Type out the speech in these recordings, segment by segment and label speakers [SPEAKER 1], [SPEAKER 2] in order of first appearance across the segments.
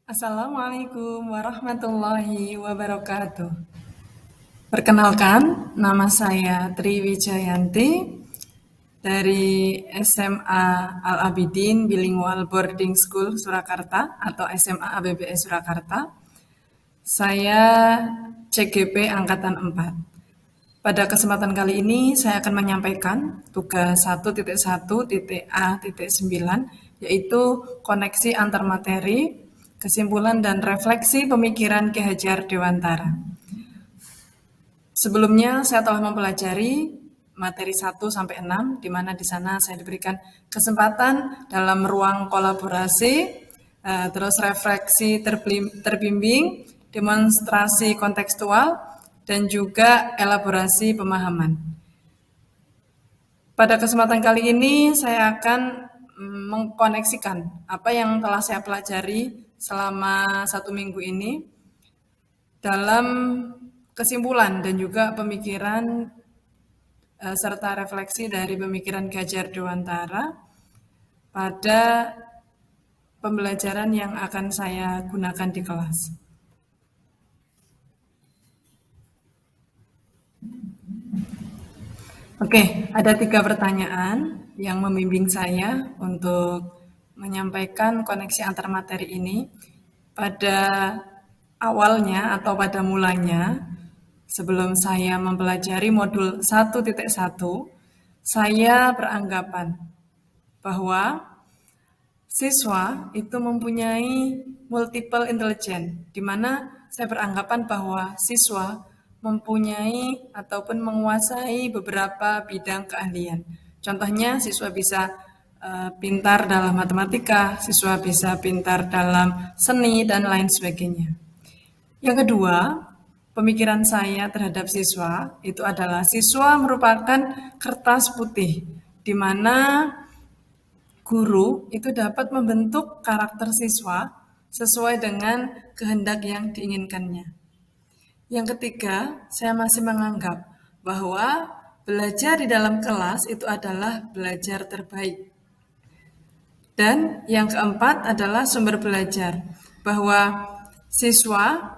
[SPEAKER 1] Assalamualaikum warahmatullahi wabarakatuh. Perkenalkan, nama saya Tri Wijayanti dari SMA Al-Abidin Bilingual Boarding School Surakarta atau SMA ABBS Surakarta. Saya CGP Angkatan 4. Pada kesempatan kali ini saya akan menyampaikan tugas 1.1.A.9 yaitu koneksi antar materi, kesimpulan dan refleksi pemikiran Ki Hajar Dewantara. Sebelumnya saya telah mempelajari materi 1 sampai 6 di mana di sana saya diberikan kesempatan dalam ruang kolaborasi, terus refleksi terbimbing, demonstrasi kontekstual dan juga elaborasi pemahaman. Pada kesempatan kali ini saya akan mengkoneksikan apa yang telah saya pelajari selama 1 minggu ini dalam kesimpulan dan juga pemikiran serta refleksi dari pemikiran Ki Hajar Dewantara pada pembelajaran yang akan saya gunakan di kelas. Oke, ada 3 pertanyaan yang membimbing saya untuk menyampaikan koneksi antar materi ini. Pada awalnya atau pada mulanya, sebelum saya mempelajari modul 1.1, saya beranggapan bahwa siswa itu mempunyai multiple intelligence, di mana saya beranggapan bahwa siswa mempunyai ataupun menguasai beberapa bidang keahlian. Contohnya siswa bisa pintar dalam matematika, siswa bisa pintar dalam seni, dan lain sebagainya. Yang kedua, pemikiran saya terhadap siswa itu adalah siswa merupakan kertas putih, di mana guru itu dapat membentuk karakter siswa sesuai dengan kehendak yang diinginkannya. Yang ketiga, saya masih menganggap bahwa belajar di dalam kelas itu adalah belajar terbaik. Dan yang keempat adalah sumber belajar, bahwa siswa,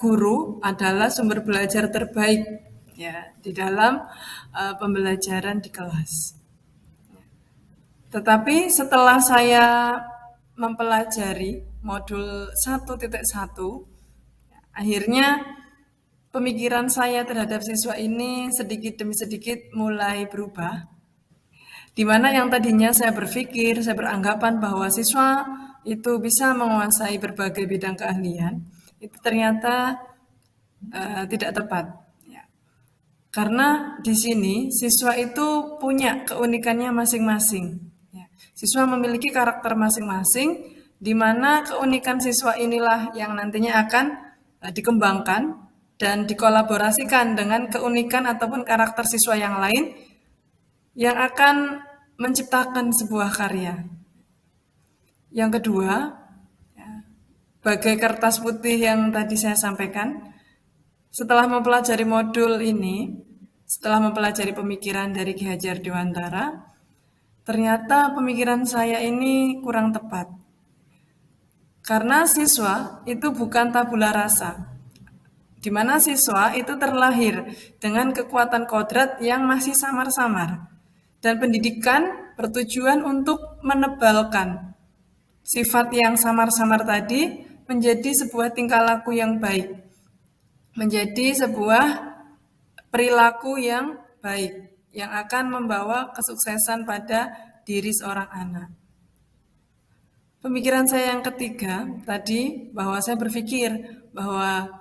[SPEAKER 1] guru adalah sumber belajar terbaik ya di dalam pembelajaran di kelas. Tetapi setelah saya mempelajari modul 1.1, akhirnya pemikiran saya terhadap siswa ini sedikit demi sedikit mulai berubah. Di mana yang tadinya saya berpikir, saya beranggapan bahwa siswa itu bisa menguasai berbagai bidang keahlian, itu ternyata tidak tepat. Ya. Karena di sini siswa itu punya keunikannya masing-masing. Ya. Siswa memiliki karakter masing-masing, di mana keunikan siswa inilah yang nantinya akan dikembangkan dan dikolaborasikan dengan keunikan ataupun karakter siswa yang lain yang akan menciptakan sebuah karya. Yang kedua, bagai kertas putih yang tadi saya sampaikan, setelah mempelajari modul ini, setelah mempelajari pemikiran dari Ki Hajar Dewantara, ternyata pemikiran saya ini kurang tepat. Karena siswa itu bukan tabula rasa, di mana siswa itu terlahir dengan kekuatan kodrat yang masih samar-samar. Dan pendidikan bertujuan untuk menebalkan sifat yang samar-samar tadi menjadi sebuah tingkah laku yang baik, menjadi sebuah perilaku yang baik, yang akan membawa kesuksesan pada diri seorang anak. Pemikiran saya yang ketiga tadi, bahwa saya berpikir bahwa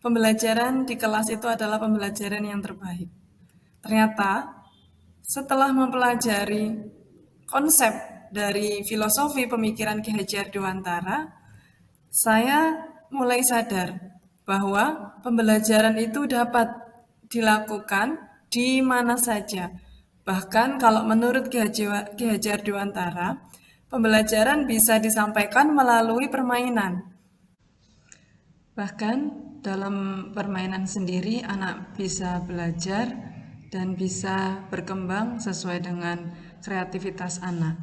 [SPEAKER 1] pembelajaran di kelas itu adalah pembelajaran yang terbaik. Ternyata setelah mempelajari konsep dari filosofi pemikiran Ki Hajar Dewantara, saya mulai sadar bahwa pembelajaran itu dapat dilakukan di mana saja. Bahkan kalau menurut Ki Hajar Dewantara, pembelajaran bisa disampaikan melalui permainan. Bahkan dalam permainan sendiri anak bisa belajar dan bisa berkembang sesuai dengan kreativitas anak.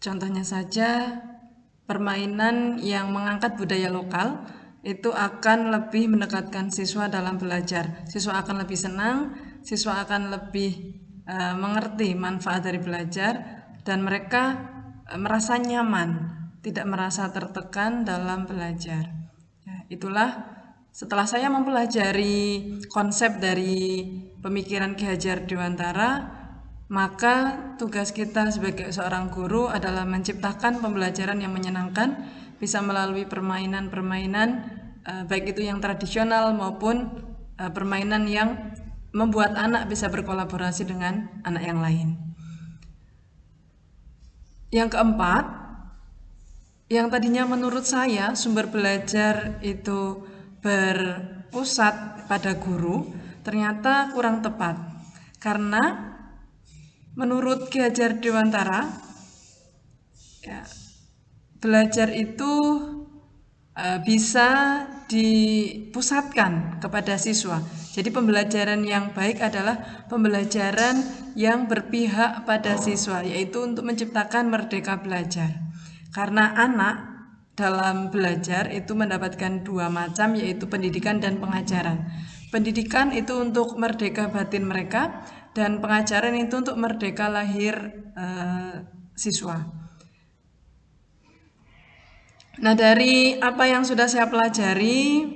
[SPEAKER 1] Contohnya saja permainan yang mengangkat budaya lokal itu akan lebih mendekatkan siswa dalam belajar. Siswa akan lebih senang, siswa akan lebih mengerti manfaat dari belajar, dan mereka merasa nyaman, tidak merasa tertekan dalam belajar. Ya, itulah setelah saya mempelajari konsep dari pemikiran Ki Hajar Dewantara, maka tugas kita sebagai seorang guru adalah menciptakan pembelajaran yang menyenangkan, bisa melalui permainan-permainan, baik itu yang tradisional maupun permainan yang membuat anak bisa berkolaborasi dengan anak yang lain. Yang keempat, yang tadinya menurut saya sumber belajar itu berpusat pada guru, ternyata kurang tepat. Karena menurut Ki Hajar Dewantara, ya, belajar itu bisa dipusatkan kepada siswa. Jadi pembelajaran yang baik adalah pembelajaran yang berpihak pada siswa, yaitu untuk menciptakan merdeka belajar. Karena anak dalam belajar itu mendapatkan dua macam, yaitu pendidikan dan pengajaran. Pendidikan itu untuk merdeka batin mereka, dan pengajaran itu untuk merdeka lahir siswa. Nah, dari apa yang sudah saya pelajari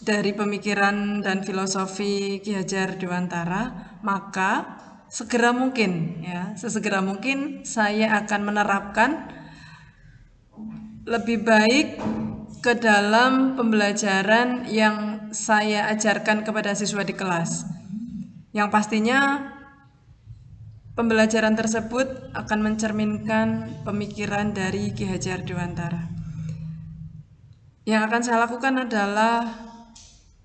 [SPEAKER 1] dari pemikiran dan filosofi Ki Hajar Dewantara, maka segera mungkin, ya, sesegera mungkin saya akan menerapkan lebih baik ke dalam pembelajaran yang saya ajarkan kepada siswa di kelas. Yang pastinya pembelajaran tersebut akan mencerminkan pemikiran dari Ki Hajar Dewantara. Yang akan saya lakukan adalah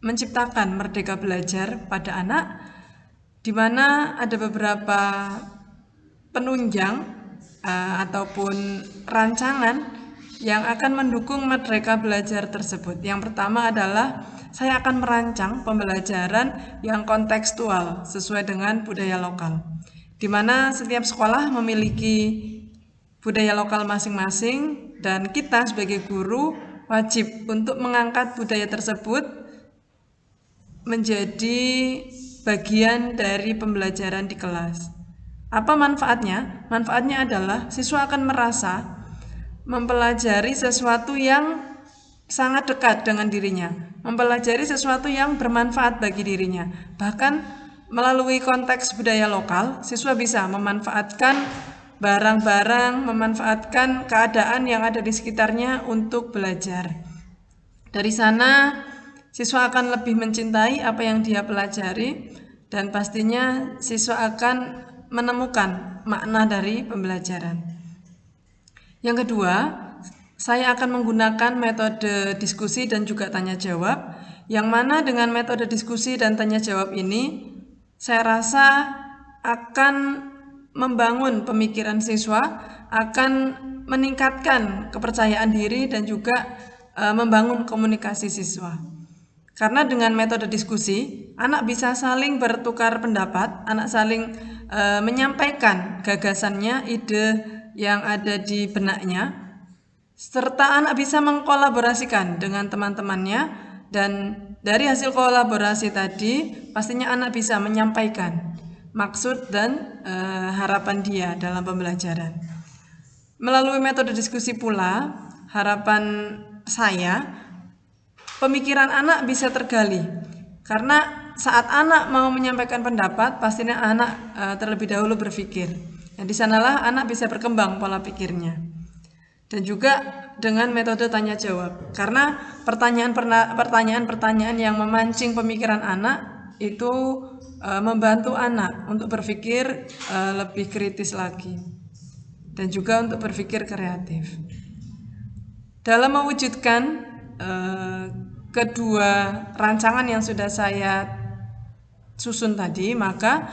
[SPEAKER 1] menciptakan merdeka belajar pada anak, di mana ada beberapa penunjang ataupun rancangan yang akan mendukung merdeka belajar tersebut. Yang pertama adalah saya akan merancang pembelajaran yang kontekstual sesuai dengan budaya lokal, di mana setiap sekolah memiliki budaya lokal masing-masing, dan kita sebagai guru wajib untuk mengangkat budaya tersebut menjadi bagian dari pembelajaran di kelas. Apa manfaatnya? Manfaatnya adalah siswa akan merasa mempelajari sesuatu yang sangat dekat dengan dirinya, mempelajari sesuatu yang bermanfaat bagi dirinya. Bahkan melalui konteks budaya lokal, siswa bisa memanfaatkan barang-barang, memanfaatkan keadaan yang ada di sekitarnya untuk belajar. Dari sana siswa akan lebih mencintai apa yang dia pelajari, dan pastinya siswa akan menemukan makna dari pembelajaran. Yang kedua, saya akan menggunakan metode diskusi dan juga tanya jawab, yang mana dengan metode diskusi dan tanya jawab ini saya rasa akan membangun pemikiran siswa, akan meningkatkan kepercayaan diri, dan juga membangun komunikasi siswa. Karena dengan metode diskusi, anak bisa saling bertukar pendapat, anak saling menyampaikan gagasannya, ide yang ada di benaknya, serta anak bisa mengkolaborasikan dengan teman-temannya, dan dari hasil kolaborasi tadi pastinya anak bisa menyampaikan maksud dan harapan dia dalam pembelajaran. Melalui metode diskusi pula, harapan saya, pemikiran anak bisa tergali, karena saat anak mau menyampaikan pendapat, pastinya anak terlebih dahulu berpikir. Dan di sanalah anak bisa berkembang pola pikirnya. Dan juga dengan metode tanya jawab, karena pertanyaan-pertanyaan yang memancing pemikiran anak itu membantu anak untuk berpikir lebih kritis lagi, dan juga untuk berpikir kreatif. Dalam mewujudkan kedua rancangan yang sudah saya susun tadi, maka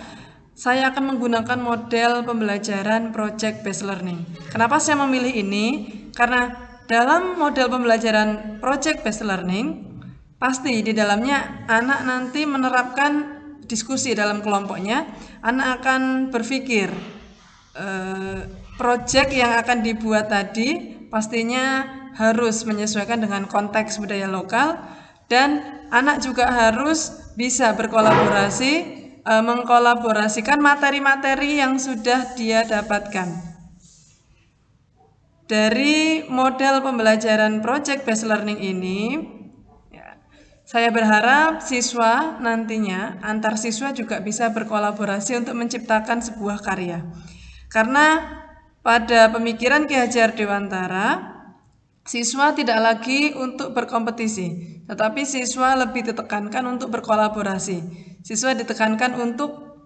[SPEAKER 1] saya akan menggunakan model pembelajaran project based learning. Kenapa saya memilih ini? Karena dalam model pembelajaran project based learning, pasti di dalamnya anak nanti menerapkan diskusi dalam kelompoknya. Anak akan berpikir project yang akan dibuat tadi pastinya harus menyesuaikan dengan konteks budaya lokal, dan anak juga harus bisa berkolaborasi, mengkolaborasikan materi-materi yang sudah dia dapatkan. Dari model pembelajaran project based learning ini, ya, saya berharap siswa nantinya antar siswa juga bisa berkolaborasi untuk menciptakan sebuah karya. Karena pada pemikiran Ki Hajar Dewantara, siswa tidak lagi untuk berkompetisi, tetapi siswa lebih ditekankan untuk berkolaborasi. Siswa ditekankan untuk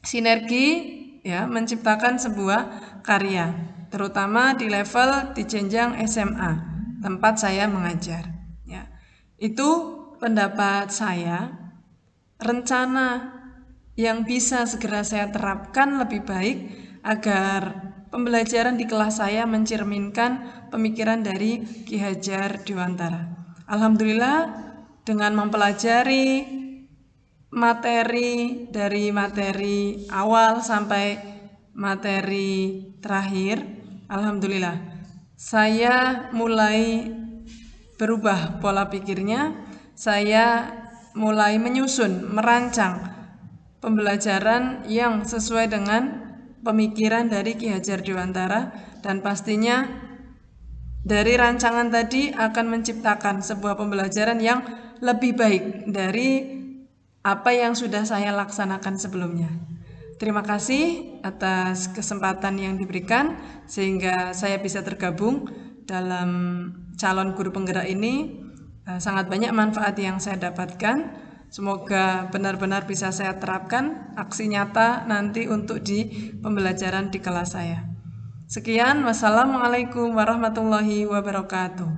[SPEAKER 1] sinergi, ya, menciptakan sebuah karya, terutama di level di jenjang SMA tempat saya mengajar. Ya, itu pendapat saya. Rencana yang bisa segera saya terapkan lebih baik agar pembelajaran di kelas saya mencerminkan pemikiran dari Ki Hajar Dewantara. Alhamdulillah, dengan mempelajari materi dari materi awal sampai materi terakhir, alhamdulillah saya mulai berubah pola pikirnya. Saya mulai menyusun, merancang pembelajaran yang sesuai dengan pemikiran dari Ki Hajar Dewantara, dan pastinya dari rancangan tadi akan menciptakan sebuah pembelajaran yang lebih baik dari apa yang sudah saya laksanakan sebelumnya. Terima kasih atas kesempatan yang diberikan sehingga saya bisa tergabung dalam calon guru penggerak ini. Sangat banyak manfaat yang saya dapatkan. Semoga benar-benar bisa saya terapkan aksi nyata nanti untuk di pembelajaran di kelas saya. Sekian, wassalamualaikum warahmatullahi wabarakatuh.